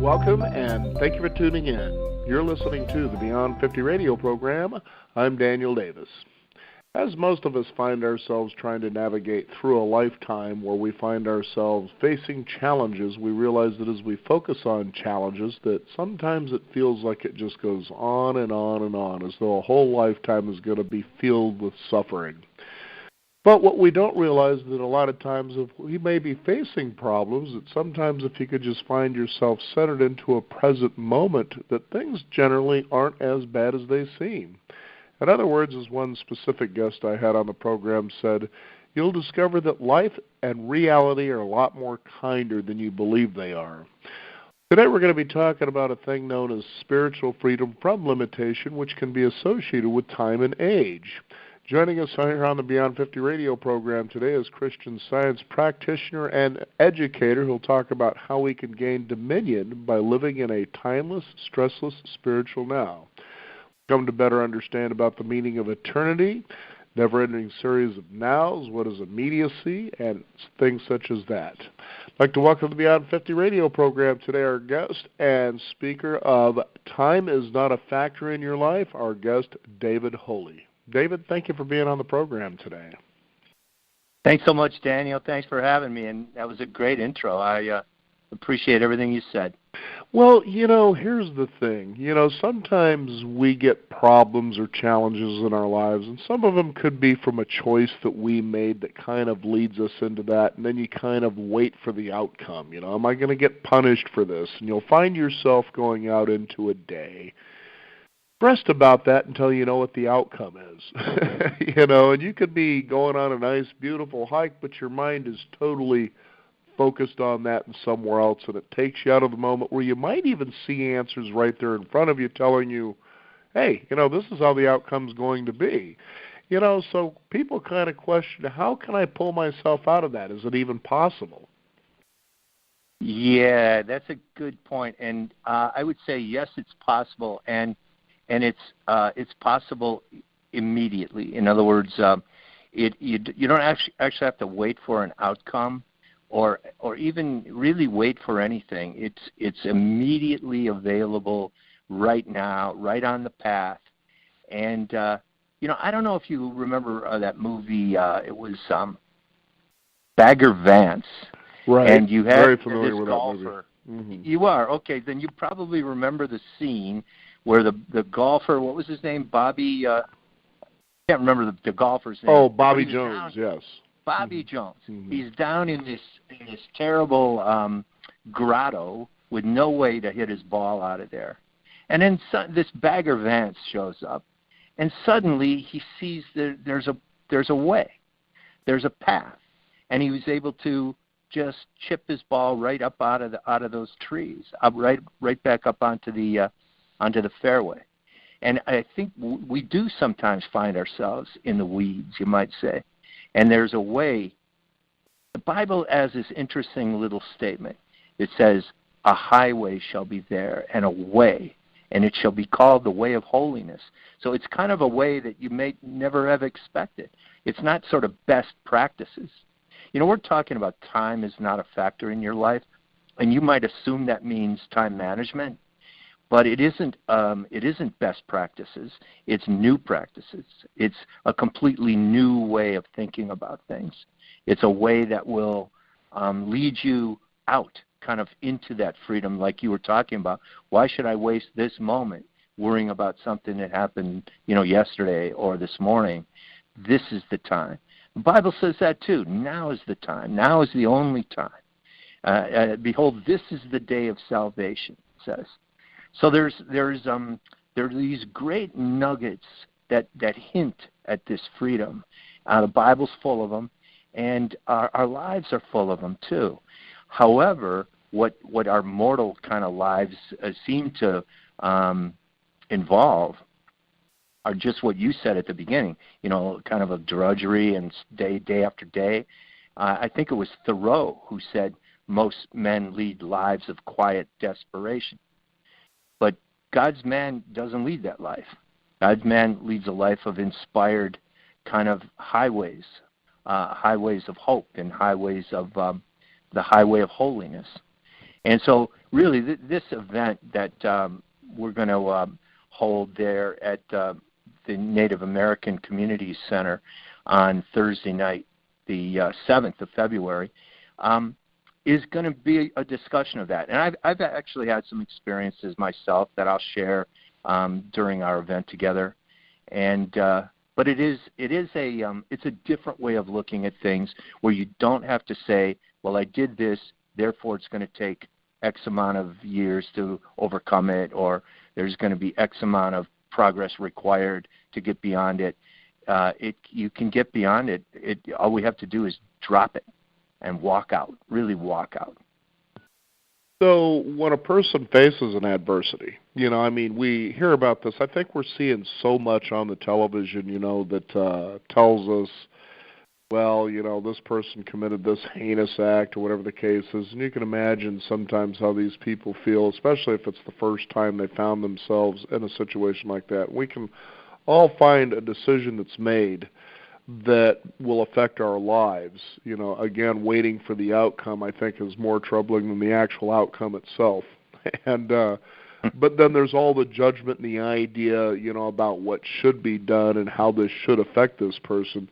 Welcome, and thank you for tuning in. You're listening to the Beyond 50 radio program. I'm Daniel Davis. As most of us find ourselves trying to navigate through a lifetime where we find ourselves facing challenges, we realize that as we focus on challenges, that sometimes it feels like it just goes on and on and on, as though a whole lifetime is going to be filled with suffering. But what we don't realize is that a lot of times if we may be facing problems, that sometimes if you could just find yourself centered into a present moment, that things generally aren't as bad as they seem. In other words, as one specific guest I had on the program said, you'll discover that life and reality are a lot more kinder than you believe they are. Today we're going to be talking about a thing known as spiritual freedom from limitation, which can be associated with time and age. Joining us here on the Beyond 50 radio program today is Christian Science practitioner and educator who'll talk about how we can gain dominion by living in a timeless, stressless spiritual now. Come to better understand about the meaning of eternity, never-ending series of nows, what is immediacy, and things such as that. I'd like to welcome to the Beyond 50 radio program today our guest and speaker of Time is Not a Factor in Your Life, our guest, David Holy. David, thank you for being on the program today. Thanks so much, Daniel. Thanks for having me, and that was a great intro. I appreciate everything you said. Well, here's the thing. Sometimes we get problems or challenges in our lives, and some of them could be from a choice that we made that kind of leads us into that, and then you kind of wait for the outcome. Am I going to get punished for this? And you'll find yourself going out into a day stressed about that until you know what the outcome is. And you could be going on a nice, beautiful hike, but your mind is totally focused on that and somewhere else, and it takes you out of the moment where you might even see answers right there in front of you telling you, hey, this is how the outcome's going to be. So people kind of question, how can I pull myself out of that? Is it even possible? Yeah, that's a good point. And I would say, yes, it's possible, and it's possible immediately. In other words, you don't actually have to wait for an outcome or even really wait for anything. It's immediately available right now, right on the path. And I don't know if you remember that movie. It was Bagger Vance. Right. And you had very familiar this with golfer. That movie. Mm-hmm. You are? Okay, then you probably remember the scene where the golfer, what was his name? Bobby, I can't remember the golfer's name. Oh, Bobby Jones, yes. Bobby Jones. Mm-hmm. He's down in this terrible grotto with no way to hit his ball out of there. And then this Bagger Vance shows up, and suddenly he sees there's a way, there's a path, and he was able to just chip his ball right up out of those trees, right back up onto the fairway. And I think we do sometimes find ourselves in the weeds, you might say. And there's a way. The Bible has this interesting little statement. It says, a highway shall be there, and a way, and it shall be called the way of holiness. So it's kind of a way that you may never have expected. It's not sort of best practices. We're talking about time is not a factor in your life, and you might assume that means time management. But it isn't best practices. It's new practices. It's a completely new way of thinking about things. It's a way that will lead you out, kind of into that freedom like you were talking about. Why should I waste this moment worrying about something that happened, yesterday or this morning? This is the time. The Bible says that too. Now is the time. Now is the only time. Behold, this is the day of salvation, it says. So there are these great nuggets that hint at this freedom. The Bible's full of them, and our lives are full of them too. However, what our mortal kind of lives seem to involve are just what you said at the beginning. Kind of a drudgery and day after day. I think it was Thoreau who said most men lead lives of quiet desperation. But God's man doesn't lead that life. God's man leads a life of inspired kind of highways of hope and highways of the highway of holiness. And so really this event that we're going to hold there at the Native American Community Center on Thursday night, the 7th of February, is going to be a discussion of that. And I've actually had some experiences myself that I'll share during our event together. And but it's a different way of looking at things where you don't have to say, well, I did this, therefore it's going to take X amount of years to overcome it, or there's going to be X amount of progress required to get beyond it. You can get beyond it. All we have to do is drop it and walk out, really walk out. So when a person faces an adversity, we hear about this. I think we're seeing so much on the television, that tells us, well, this person committed this heinous act or whatever the case is. And you can imagine sometimes how these people feel, especially if it's the first time they found themselves in a situation like that. We can all find a decision that's made that will affect our lives. Again, waiting for the outcome, I think, is more troubling than the actual outcome itself. And but then there's all the judgment and the idea, about what should be done and how this should affect this person.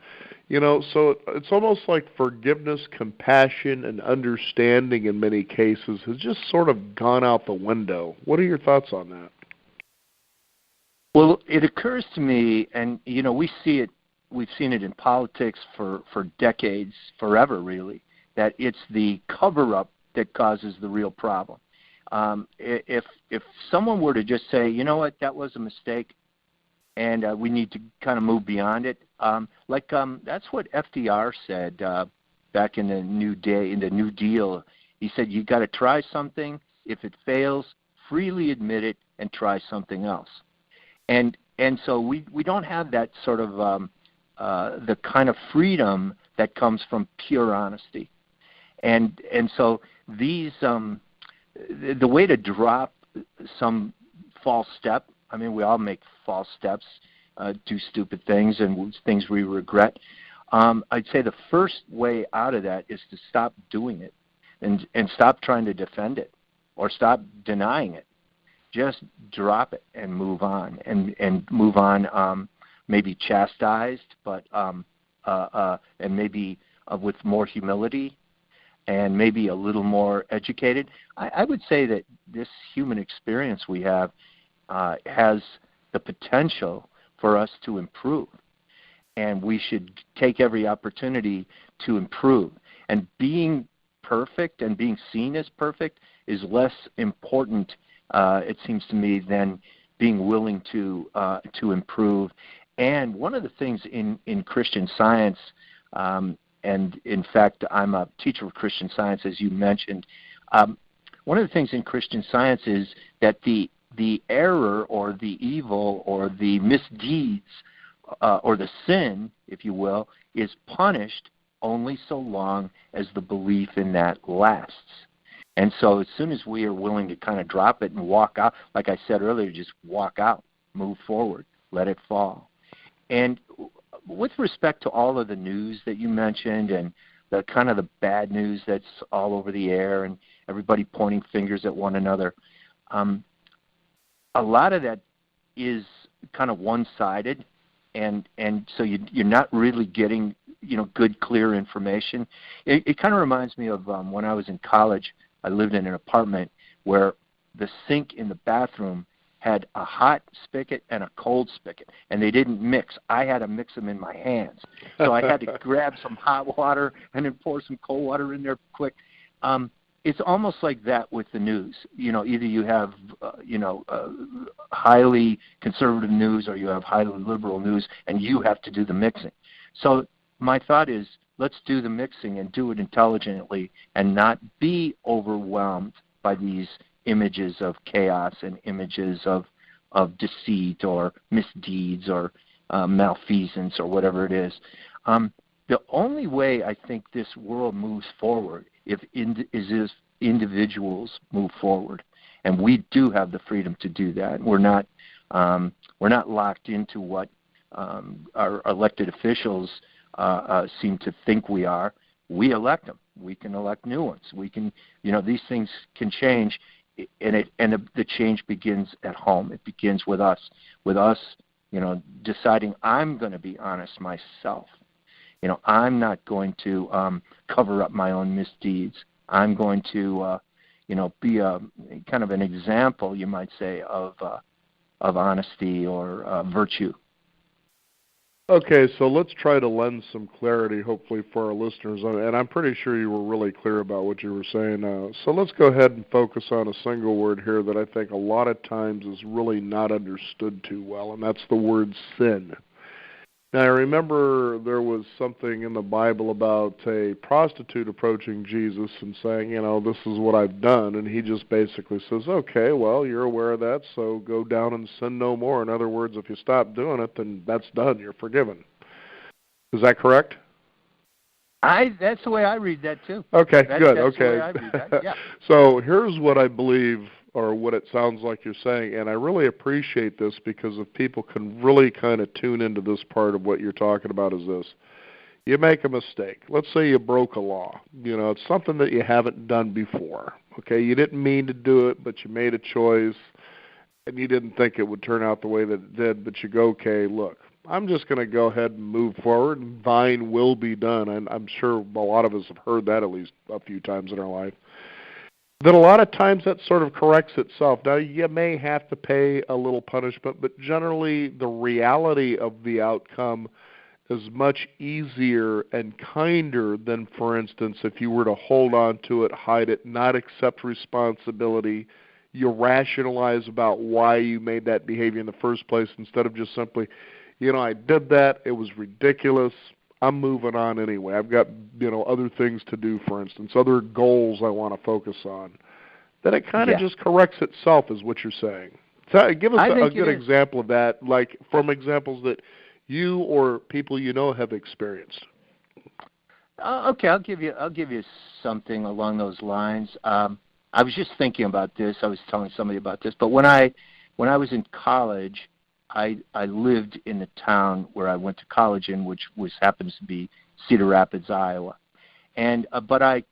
So it's almost like forgiveness, compassion, and understanding in many cases has just sort of gone out the window. What are your thoughts on that? Well, it occurs to me, and we've seen it in politics for decades, forever really, that it's the cover-up that causes the real problem. If someone were to just say, you know what, that was a mistake, and we need to kind of move beyond it, that's what FDR said back in the New Deal. He said, you got to try something. If it fails, freely admit it and try something else. And so we don't have that sort of the kind of freedom that comes from pure honesty. And so these the way to drop some false step, we all make false steps, do stupid things and things we regret. I'd say the first way out of that is to stop doing it and stop trying to defend it or stop denying it. Just drop it and move on, and move on. Maybe chastised, but and maybe with more humility, and maybe a little more educated. I would say that this human experience we have has the potential for us to improve, and we should take every opportunity to improve. And being perfect and being seen as perfect is less important, it seems to me, than being willing to improve. And one of the things in Christian Science, and in fact I'm a teacher of Christian Science, as you mentioned, one of the things in Christian Science is that the error or the evil or the misdeeds or the sin, if you will, is punished only so long as the belief in that lasts. And so as soon as we are willing to kind of drop it and walk out, like I said earlier, just walk out, move forward, let it fall. And with respect to all of the news that you mentioned and the kind of the bad news that's all over the air and everybody pointing fingers at one another, a lot of that is kind of one-sided, and so you're not really getting good, clear information. It kind of reminds me of when I was in college. I lived in an apartment where the sink in the bathroom had a hot spigot and a cold spigot, and they didn't mix. I had to mix them in my hands. So I had to grab some hot water and then pour some cold water in there quick. It's almost like that with the news. Either you have, highly conservative news or you have highly liberal news, and you have to do the mixing. So my thought is, let's do the mixing and do it intelligently and not be overwhelmed by these images of chaos and images of deceit or misdeeds or malfeasance or whatever it is. The only way I think this world moves forward is if individuals move forward, and we do have the freedom to do that. We're not locked into what our elected officials seem to think we are. we elect them. We can elect new ones. We can, these things can change, and the change begins at home. It begins with us, deciding I'm going to be honest myself. I'm not going to cover up my own misdeeds. I'm going to, be a kind of an example, you might say, of honesty or virtue. Okay, so let's try to lend some clarity, hopefully, for our listeners. And I'm pretty sure you were really clear about what you were saying. So let's go ahead and focus on a single word here that I think a lot of times is really not understood too well, and that's the word sin. Now, I remember there was something in the Bible about a prostitute approaching Jesus and saying, this is what I've done. And he just basically says, okay, well, you're aware of that, so go down and sin no more. In other words, if you stop doing it, then that's done. You're forgiven. Is that correct? That's the way I read that, too. Okay, good. That's okay. The way I read that. Yeah. So here's what I believe, or what it sounds like you're saying, and I really appreciate this because if people can really kind of tune into this part of what you're talking about is this. You make a mistake. Let's say you broke a law. It's something that you haven't done before. Okay, you didn't mean to do it, but you made a choice, and you didn't think it would turn out the way that it did, but you go, okay, look, I'm just going to go ahead and move forward, and thine will be done. And I'm sure a lot of us have heard that at least a few times in our life. Then a lot of times that sort of corrects itself. Now, you may have to pay a little punishment, but generally the reality of the outcome is much easier and kinder than, for instance, if you were to hold on to it, hide it, not accept responsibility. You rationalize about why you made that behavior in the first place instead of just simply, I did that, it was ridiculous, I'm moving on anyway. I've got, other things to do, for instance, other goals I want to focus on. Then it kind of just corrects itself, is what you're saying. So give us a good example of that, like from examples that you or people have experienced. Okay, I'll give you something along those lines. I was just thinking about this. I was telling somebody about this, but when I was in college, I lived in the town where I went to college in, which happens to be Cedar Rapids, Iowa. And but I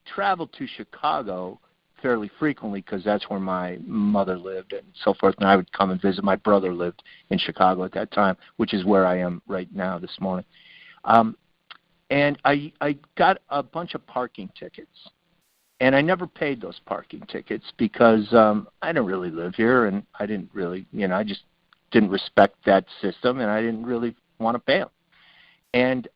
traveled to Chicago fairly frequently because that's where my mother lived and so forth. And I would come and visit. My brother lived in Chicago at that time, which is where I am right now this morning. And I got a bunch of parking tickets. And I never paid those parking tickets because I didn't really live here, and I didn't really, I just didn't respect that system, and I didn't really want to pay them. And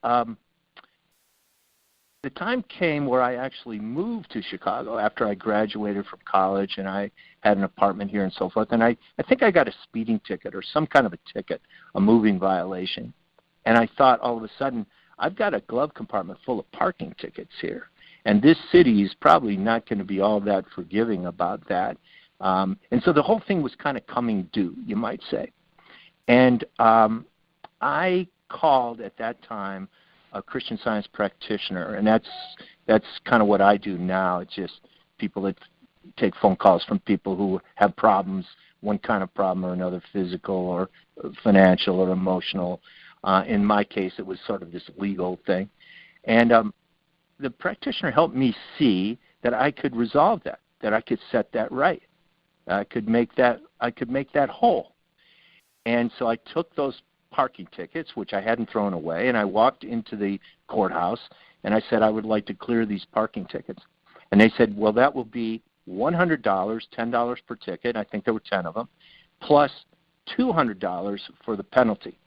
the time came where I actually moved to Chicago after I graduated from college, and I had an apartment here and so forth. And I think I got a speeding ticket or some kind of a ticket, a moving violation. And I thought all of a sudden, I've got a glove compartment full of parking tickets here. And this city is probably not going to be all that forgiving about that. And so the whole thing was kind of coming due, you might say. And I called at that time a Christian Science practitioner, and that's kind of what I do now. It's just people that take phone calls from people who have problems, one kind of problem or another, physical or financial or emotional. In my case, it was sort of this legal thing. And the practitioner helped me see that I could resolve that I could set that right. I could make that whole. And so I took those parking tickets, which I hadn't thrown away, and I walked into the courthouse, and I said, I would like to clear these parking tickets. And they said, well, that will be $100, $10 per ticket. I think there were 10 of them, plus $200 for the penalty.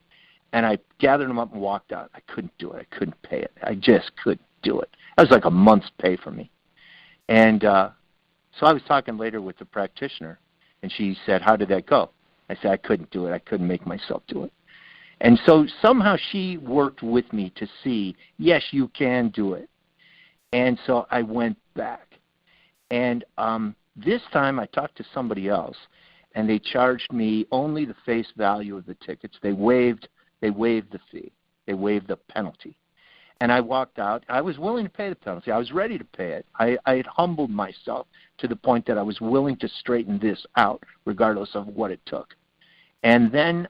And I gathered them up and walked out. I couldn't do it. I couldn't pay it. I just couldn't do it. That was like a month's pay for me. And so I was talking later with the practitioner, and she said, how did that go? I said, I couldn't do it. I couldn't make myself do it. And so somehow she worked with me to see, yes, you can do it. And so I went back. And this time I talked to somebody else, and they charged me only the face value of the tickets. They waived the fee. They waived the penalty. And I walked out. I was willing to pay the penalty. I was ready to pay it. I had humbled myself to the point that I was willing to straighten this out regardless of what it took. And then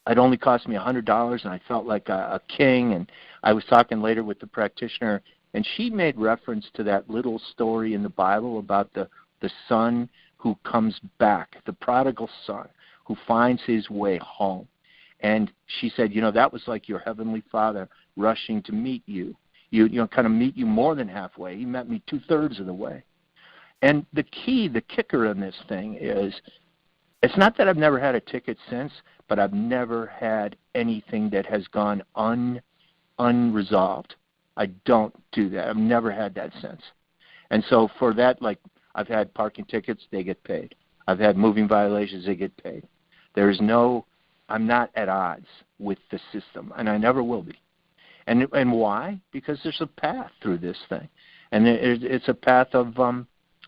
It only cost me $100, and I felt like a king. And I was talking later with the practitioner, and she made reference to that little story in the Bible about the son who comes back, the prodigal son who finds his way home. And she said, that was like your heavenly Father rushing to meet you. Kind of meet you more than halfway. He met me 2/3 of the way. And the kicker in this thing is, it's not that I've never had a ticket since, but I've never had anything that has gone unresolved. I don't do that. I've never had that since. And so for that, like, I've had parking tickets, they get paid. I've had moving violations, they get paid. I'm not at odds with the system, and I never will be. And why? Because there's a path through this thing. And it's a path of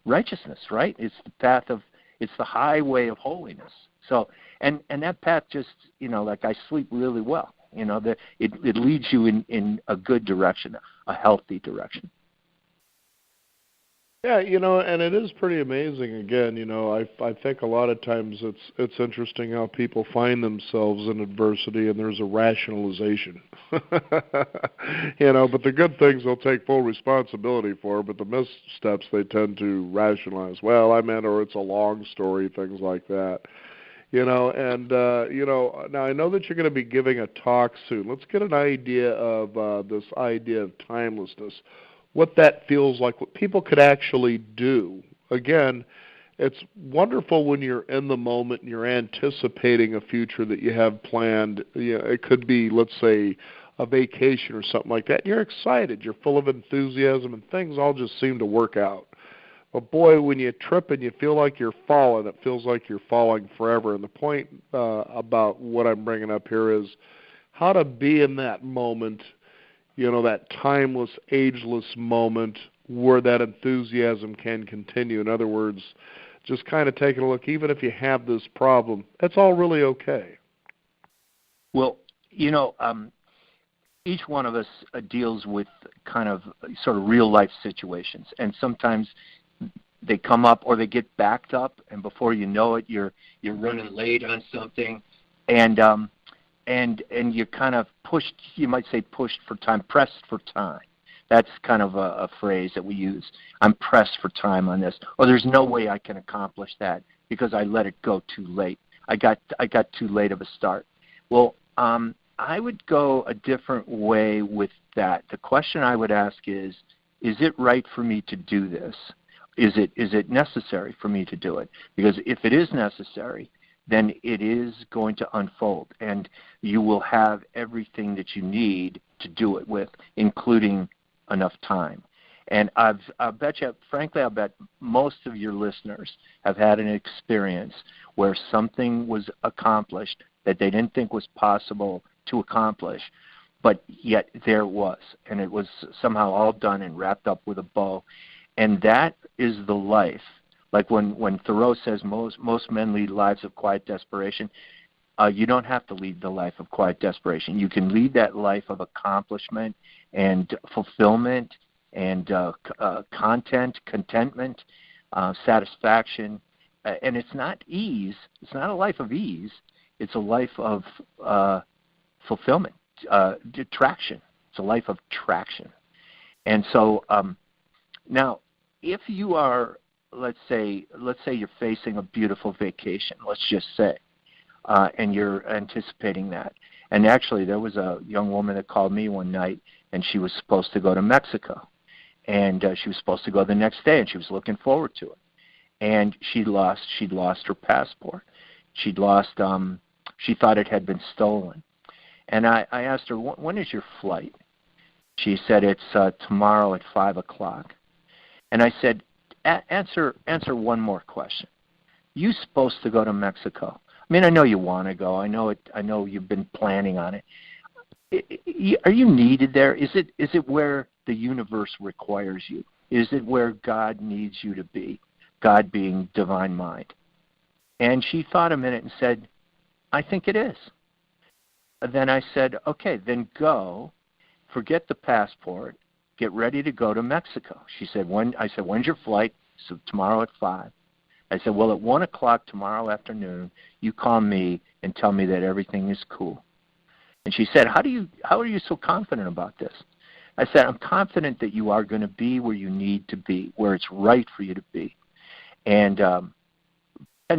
righteousness, right? It's the highway of holiness. So, and that path just, like I sleep really well. It leads you in a good direction, a healthy direction. Yeah, and it is pretty amazing. Again, I think a lot of times it's interesting how people find themselves in adversity, and there's a rationalization. But the good things they'll take full responsibility for, but the missteps they tend to rationalize. Well, I meant, or it's a long story, things like that. Now I know that you're going to be giving a talk soon. Let's get an idea of this idea of timelessness, what that feels like, what people could actually do. Again, it's wonderful when you're in the moment and you're anticipating a future that you have planned. It could be, let's say, a vacation or something like that. And you're excited. You're full of enthusiasm, and things all just seem to work out. But boy, when you trip and you feel like you're falling, it feels like you're falling forever. And the point about what I'm bringing up here is how to be in that moment, that timeless, ageless moment where that enthusiasm can continue. In other words, just kind of taking a look, even if you have this problem, it's all really okay. Well, each one of us deals with kind of sort of real-life situations, and sometimes they come up or they get backed up, and before you know it, you're running late on something, and you're kind of pushed, you might say pushed for time, pressed for time. That's kind of a phrase that we use. I'm pressed for time on this, or there's no way I can accomplish that because I let it go too late. I got too late of a start. Well, I would go a different way with that. The question I would ask is it right for me to do this? Is it necessary for me to do it? Because if it is necessary, then it is going to unfold, and you will have everything that you need to do it with, including enough time. And I bet most of your listeners have had an experience where something was accomplished that they didn't think was possible to accomplish, but yet there it was, and it was somehow all done and wrapped up with a bow. And that is the life. Like when Thoreau says most men lead lives of quiet desperation, you don't have to lead the life of quiet desperation. You can lead that life of accomplishment and fulfillment and contentment, satisfaction. And it's not ease. It's not a life of ease. It's a life of fulfillment, traction. It's a life of traction. And so now, if you are, let's say you're facing a beautiful vacation, let's just say, and you're anticipating that. And actually, there was a young woman that called me one night, and she was supposed to go to Mexico. And she was supposed to go the next day, and she was looking forward to it. And she'd lost her passport. She thought it had been stolen. And I asked her, when is your flight? She said, it's tomorrow at 5 o'clock. And I said, answer one more question. You supposed to go to Mexico. I mean, I know you want to go. I know you've been planning on it. Are you needed there? Is it where the universe requires you? Is it where God needs you to be? God being divine mind. And she thought a minute and said, I think it is. Then I said, okay, then go. Forget the passport. Get ready to go to Mexico. She said, I said, when's your flight? So tomorrow at 5. I said, well, at 1 o'clock tomorrow afternoon, you call me and tell me that everything is cool. And she said, how are you so confident about this? I said, I'm confident that you are going to be where you need to be, where it's right for you to be. And 10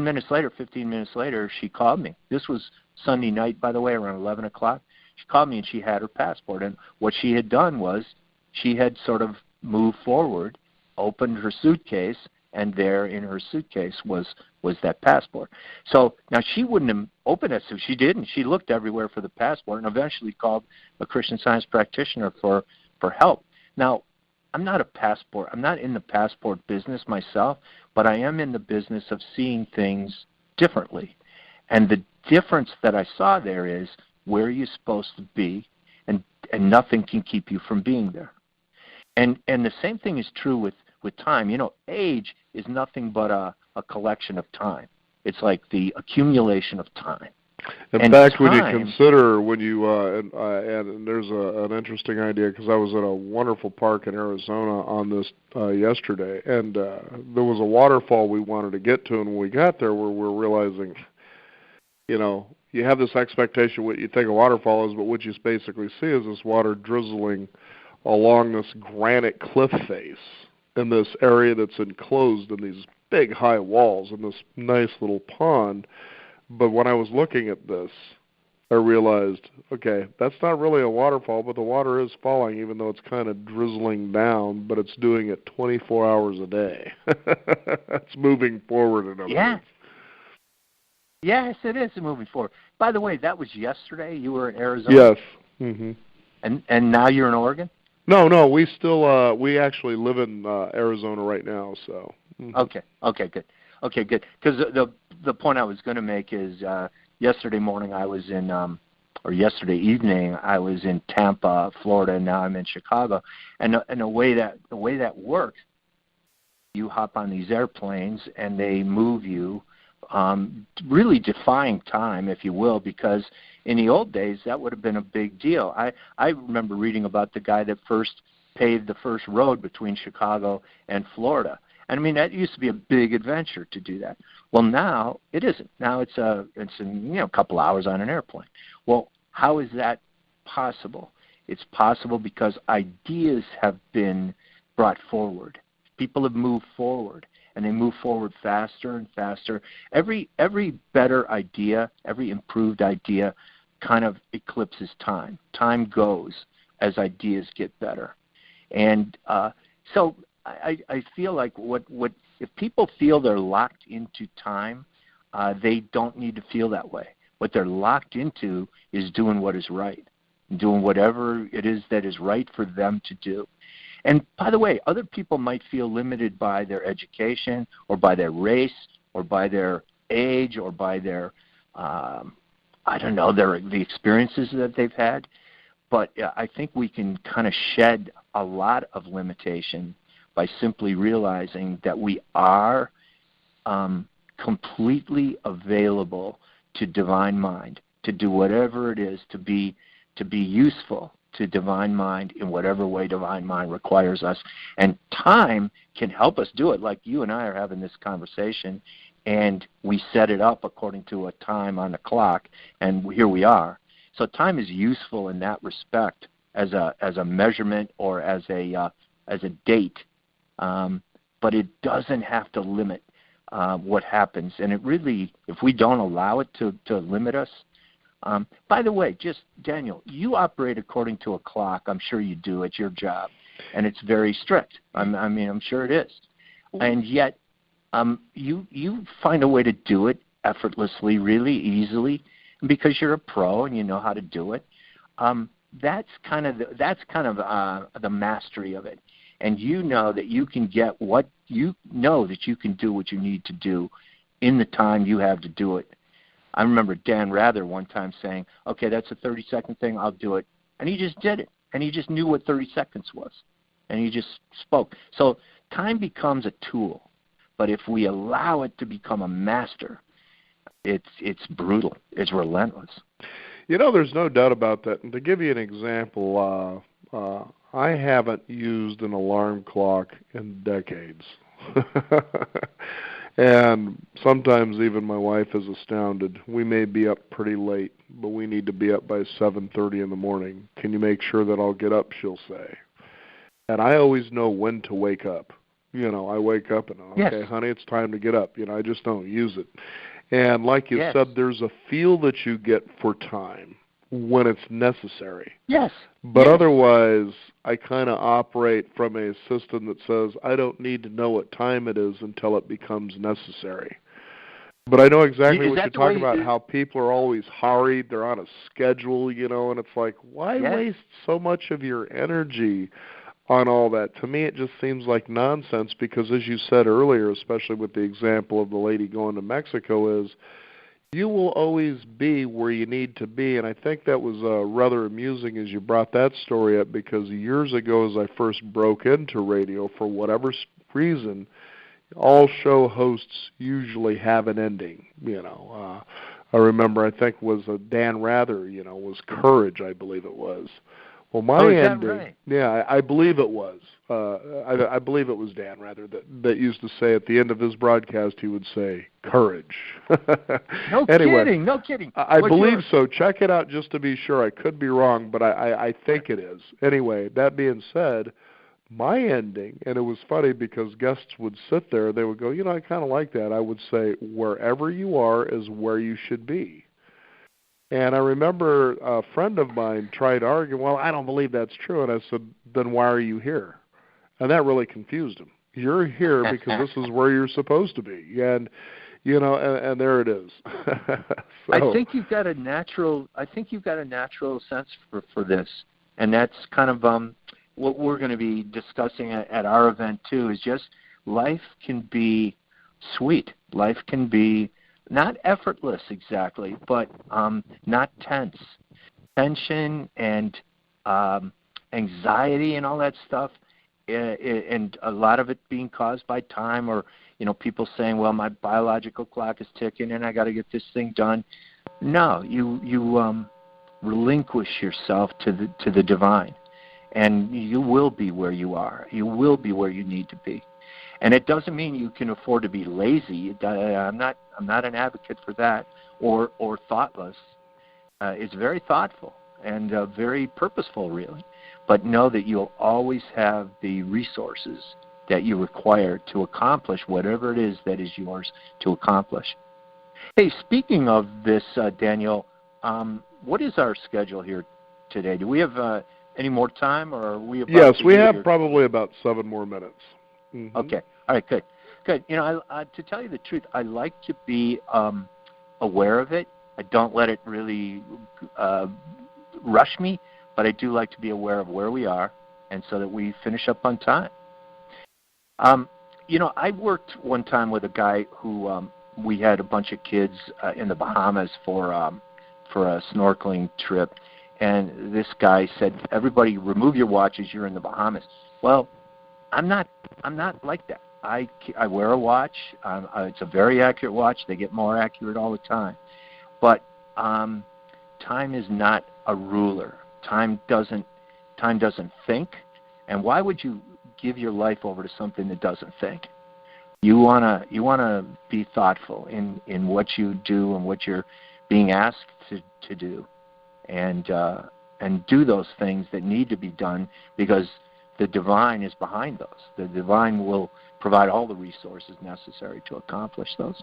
minutes later, 15 minutes later, she called me. This was Sunday night, by the way, around 11 o'clock. She called me, and she had her passport. And what she had done was she had sort of moved forward, opened her suitcase, and there in her suitcase was that passport. So now she wouldn't have opened it, so she didn't. She looked everywhere for the passport and eventually called a Christian Science practitioner for help. Now, I'm not in the passport business myself, but I am in the business of seeing things differently. And the difference that I saw there is where you're supposed to be, and nothing can keep you from being there. And the same thing is true with time. You know, age is nothing but a collection of time. It's like the accumulation of time. In fact, when you consider, and there's an interesting idea, because I was at a wonderful park in Arizona on this yesterday, and there was a waterfall we wanted to get to, and when we got there, we're realizing, you know, you have this expectation what you think a waterfall is, but what you basically see is this water drizzling along this granite cliff face in this area that's enclosed in these big high walls in this nice little pond. But when I was looking at this, I realized, okay, that's not really a waterfall, but the water is falling, even though it's kind of drizzling down, but it's doing it 24 hours a day. It's moving forward in other words. Yes, it is moving forward. By the way, that was yesterday. You were in Arizona? Yes. Mm-hmm. And now you're in Oregon? No, we still we actually live in Arizona right now. So. Mm-hmm. Okay, good. Because the point I was going to make is yesterday morning I was in, or yesterday evening I was in Tampa, Florida, and now I'm in Chicago. And the way that works, you hop on these airplanes and they move you. Really defying time, if you will, because in the old days that would have been a big deal. I remember reading about the guy that first paved the first road between Chicago and Florida. And I mean, that used to be a big adventure to do that. Well, now it isn't. Now it's a couple hours on an airplane. Well, how is that possible? It's possible because ideas have been brought forward. People have moved forward. And they move forward faster and faster. Every better idea, every improved idea kind of eclipses time. Time goes as ideas get better. And so I feel like what if people feel they're locked into time, they don't need to feel that way. What they're locked into is doing what is right, doing whatever it is that is right for them to do. And by the way, other people might feel limited by their education or by their race or by their age or by their, the experiences that they've had. But I think we can kind of shed a lot of limitation by simply realizing that we are completely available to divine mind, to do whatever it is, to be useful to divine mind in whatever way divine mind requires us. And time can help us do it, like you and I are having this conversation, and we set it up according to a time on the clock, and here we are. So time is useful in that respect as a measurement or as a date, but it doesn't have to limit what happens. And it really, if we don't allow it to limit us, by the way, just Daniel, you operate according to a clock. I'm sure you do at your job, and it's very strict. I'm sure it is, and yet you find a way to do it effortlessly, really easily, because you're a pro and you know how to do it. That's kind of the mastery of it, and you know that you can get what you know that you can do what you need to do in the time you have to do it. I remember Dan Rather one time saying, okay, that's a 30-second thing, I'll do it. And he just did it. And he just knew what 30 seconds was. And he just spoke. So time becomes a tool. But if we allow it to become a master, it's brutal. It's relentless. You know, there's no doubt about that. And to give you an example, I haven't used an alarm clock in decades. And sometimes even my wife is astounded. We may be up pretty late, but we need to be up by 7:30 in the morning. Can you make sure that I'll get up, she'll say. And I always know when to wake up. I wake up and, okay, Yes. honey, it's time to get up. I just don't use it. And like you Yes. said, there's a feel that you get for time when it's necessary. Yes. But Yes. otherwise, I kind of operate from a system that says I don't need to know what time it is until it becomes necessary. But I know exactly what you're talking about, how people are always hurried, they're on a schedule, and it's like, why waste so much of your energy on all that? To me, it just seems like nonsense because, as you said earlier, especially with the example of the lady going to Mexico, is you will always be where you need to be. And I think that was rather amusing as you brought that story up, because years ago as I first broke into radio, for whatever reason, all show hosts usually have an ending. I remember, I think it was Dan Rather, was Courage, I believe it was. Well, my ending, right? Yeah, I believe it was. I believe it was Dan Rather that used to say at the end of his broadcast, he would say, "Courage." No Anyway, kidding, no kidding. I believe so. Check it out just to be sure. I could be wrong, but I think it is. Anyway, that being said, my ending, and it was funny because guests would sit there, they would go, I kind of like that. I would say, wherever you are is where you should be. And I remember a friend of mine tried to argue, well, I don't believe that's true. And I said, then why are you here? And that really confused him. You're here because this is where you're supposed to be. And, and there it is. So, I think you've got a natural sense for this. And that's kind of what we're going to be discussing at our event too, is just life can be sweet. Life can be not effortless exactly, but not tense. Tension and anxiety and all that stuff, and a lot of it being caused by time, or people saying, well, my biological clock is ticking and I got to get this thing done. No, you relinquish yourself to the divine, and you will be where you are. You will be where you need to be. And it doesn't mean you can afford to be lazy. I'm not an advocate for that, or thoughtless. It's very thoughtful and very purposeful, really. But know that you'll always have the resources that you require to accomplish whatever it is that is yours to accomplish. Hey, speaking of this, Daniel, what is our schedule here today? Do we have any more time, or are we about Yes, to we have here? probably about 7 more minutes. Mm-hmm. Okay. All right, good. Good. To tell you the truth, I like to be aware of it. I don't let it really rush me, but I do like to be aware of where we are, and so that we finish up on time. I worked one time with a guy who we had a bunch of kids in the Bahamas for a snorkeling trip, and this guy said, "Everybody, remove your watches. You're in the Bahamas." Well, I'm not like that. I wear a watch. It's a very accurate watch. They get more accurate all the time. But time is not a ruler. Time doesn't think. And why would you give your life over to something that doesn't think? You wanna be thoughtful in what you do and what you're being asked to do, and do those things that need to be done, because the divine is behind those. The divine will provide all the resources necessary to accomplish those.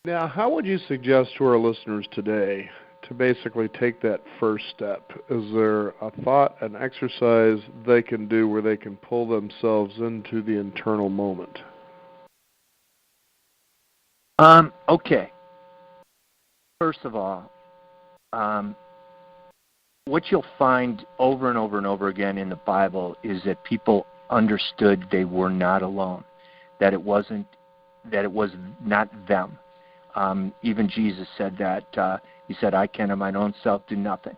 Now, how would you suggest to our listeners today to basically take that first step? Is there a thought, an exercise they can do where they can pull themselves into the internal moment? Okay. First of all, what you'll find over and over and over again in the Bible is that people understood they were not alone, that it was not them. Even Jesus said that. He said, "I can of mine own self do nothing."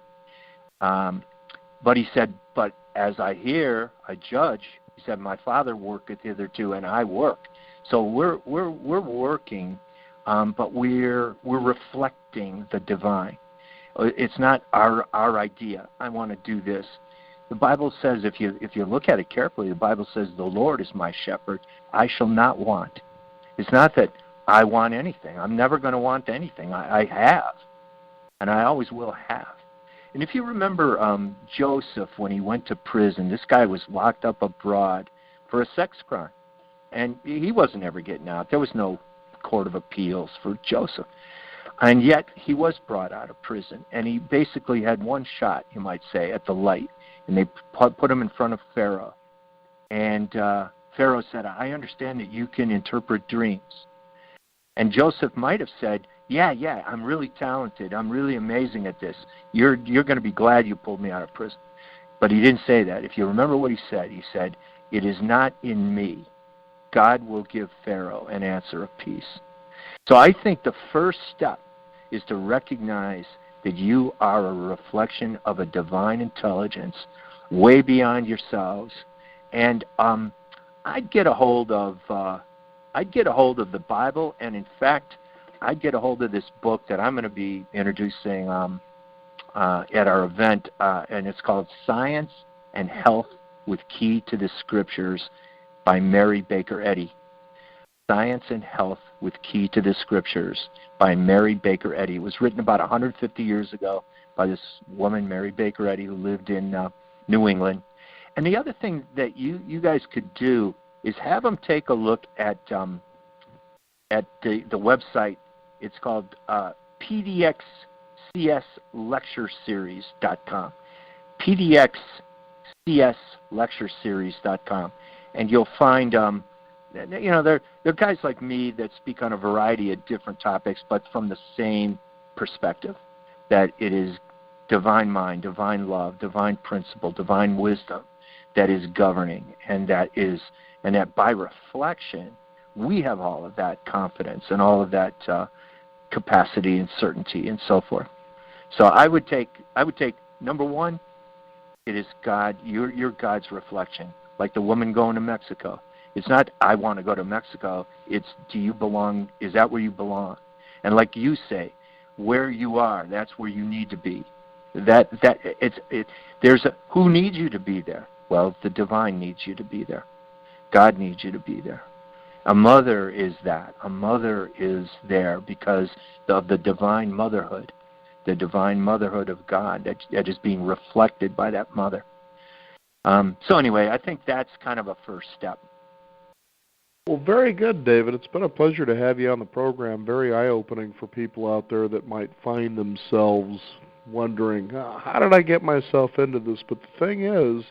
But he said, "But as I hear, I judge." He said, "My Father worketh hitherto, and I work." So we're working, but we're reflecting the divine. It's not our idea. I want to do this. The Bible says, if you look at it carefully, the Bible says, the Lord is my shepherd, I shall not want. It's not that I want anything. I'm never going to want anything. I have, and I always will have. And if you remember Joseph, when he went to prison, this guy was locked up abroad for a sex crime. And he wasn't ever getting out. There was no court of appeals for Joseph. And yet he was brought out of prison. And he basically had one shot, you might say, at the light. And they put him in front of Pharaoh. And Pharaoh said, I understand that you can interpret dreams. And Joseph might have said, yeah, I'm really talented. I'm really amazing at this. You're going to be glad you pulled me out of prison. But he didn't say that. If you remember what he said, it is not in me. God will give Pharaoh an answer of peace. So I think the first step is to recognize that you are a reflection of a divine intelligence way beyond yourselves. And I'd get a hold of the Bible, and in fact, I'd get a hold of this book that I'm going to be introducing at our event, and it's called Science and Health with Key to the Scriptures by Mary Baker Eddy. Science and Health with Key to the Scriptures by Mary Baker Eddy. It was written about 150 years ago by this woman, Mary Baker Eddy, who lived in New England. And the other thing that you guys could do is have them take a look at the website. It's called pdxcslectureseries.com. pdxcslectureseries.com. And you'll find, there are guys like me that speak on a variety of different topics, but from the same perspective, that it is divine mind, divine love, divine principle, divine wisdom that is governing, and that by reflection, we have all of that confidence and all of that capacity and certainty and so forth. So I would take number one, it is God, you're God's reflection. Like the woman going to Mexico. It's not I want to go to Mexico, it's do you belong, is that where you belong? And like you say, where you are, that's where you need to be. Who needs you to be there? Well, the divine needs you to be there. God needs you to be there. A mother is that. A mother is there because of the divine motherhood of God that is being reflected by that mother. So anyway, I think that's kind of a first step. Well, very good, David. It's been a pleasure to have you on the program. Very eye-opening for people out there that might find themselves wondering, how did I get myself into this? But the thing is,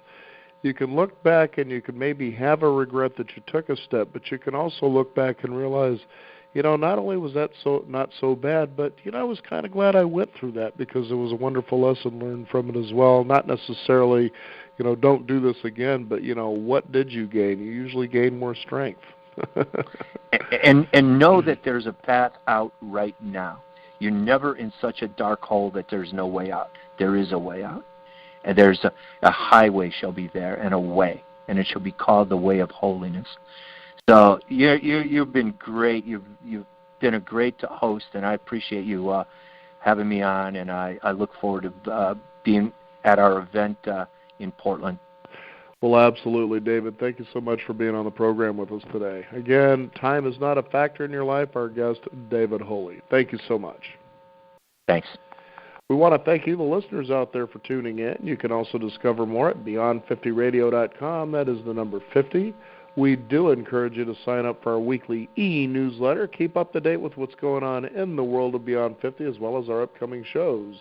you can look back and you can maybe have a regret that you took a step, but you can also look back and realize, not only was that not so bad, but, I was kind of glad I went through that because it was a wonderful lesson learned from it as well. Not necessarily, don't do this again, but, what did you gain? You usually gain more strength. and know that there's a path out right now. You're never in such a dark hole that there's no way out. There is a way out. And there's a highway shall be there, and a way, and it shall be called the way of holiness. So you've been great. You've been a great host, and I appreciate you having me on, and I look forward to being at our event in Portland. Well, absolutely, David. Thank you so much for being on the program with us today. Again, time is not a factor in your life. Our guest, David Holy. Thank you so much. Thanks. We want to thank you, the listeners out there, for tuning in. You can also discover more at beyond50radio.com. That is the number 50. We do encourage you to sign up for our weekly e-newsletter. Keep up to date with what's going on in the world of Beyond 50 as well as our upcoming shows.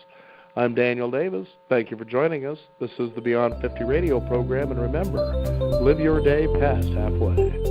I'm Daniel Davis. Thank you for joining us. This is the Beyond 50 radio program, and remember, live your day past halfway.